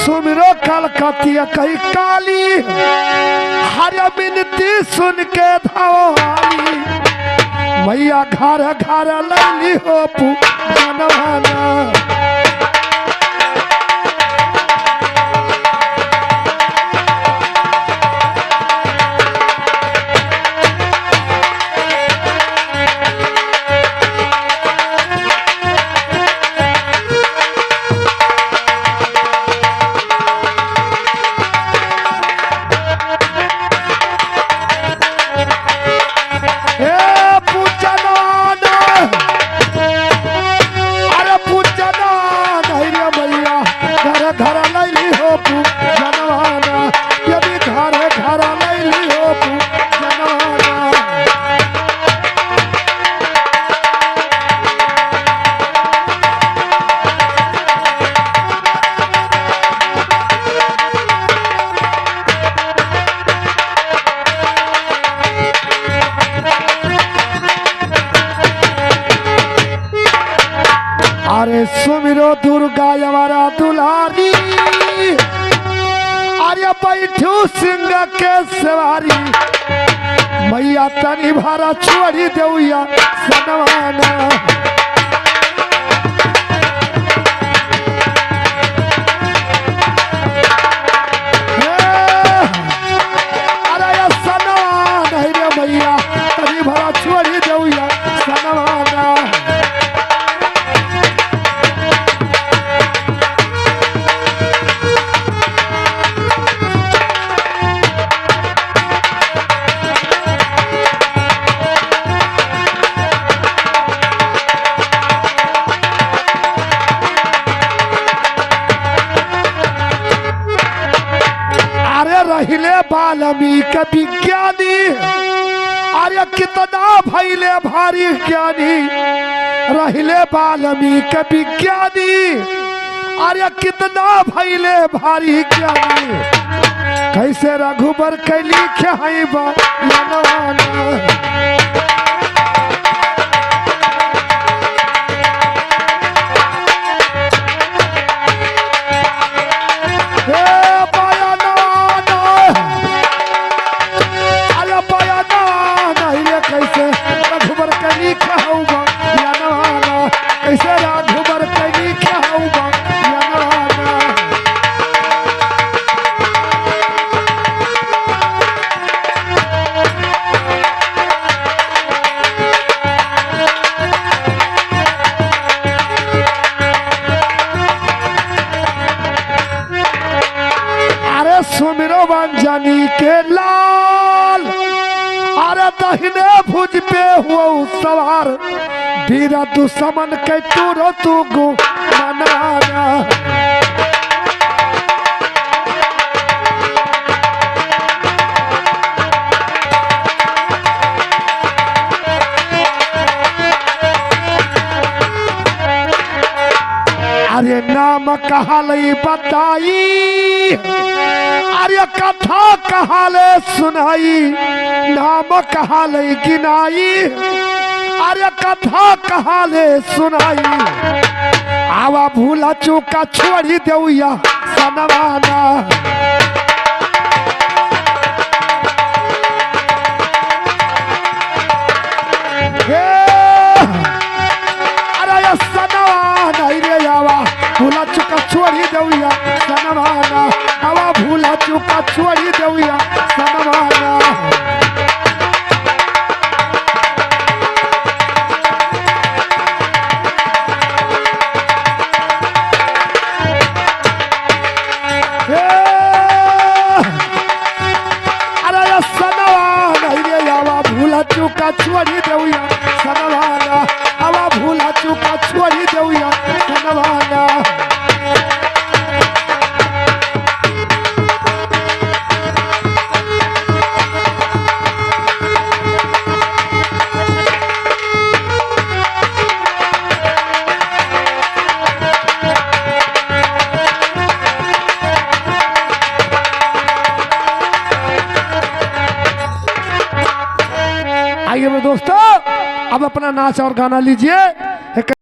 सुमिरो कलकतिया कही काली हर बिनती सुन के धवाली मैया घर घर लैली हो पूजनवाना। अरे सुमिरो दुर्गा हमारा दुलारी अरे बैठू सिंह के सवारी मैया तनी भारा छोड़ी देउया सनवाना। अरे सनवान है रे मैया तनी भारा छोड़ी देउया सनवाना। रहिले वाल्मीकि विज्ञानी अरे कितना भैले भारी ज्ञानी रहिले वाल्मीकि विज्ञानी अरे कितना भैले भारी ज्ञानी कैसे रघुबर के लिखे हैं बयानवाना। सुमिरो बंजनी के लाल अरे दहिने भुज पे हुआ सवार वीर दुश्मन के तूरो तू गो मनाना। अरे नाम कहाले बताई अरे कथा कहाले सुनाई नाम कहाले गिनाई अरे कथा कहाले सुनाई आवा भूला चूका छोड़ी देउया सनवाना। भूला चुका छोड़ी देउया सनवाना हवा भूला चुका छोड़ी देउया सनवाना। अरे सनवाना रे हवा भूला चुका छोड़ी देउया सनवाना हवा भूला चुका छोड़ी देउया सनवाना। आइए दोस्तों अब अपना नाच और गाना लीजिए।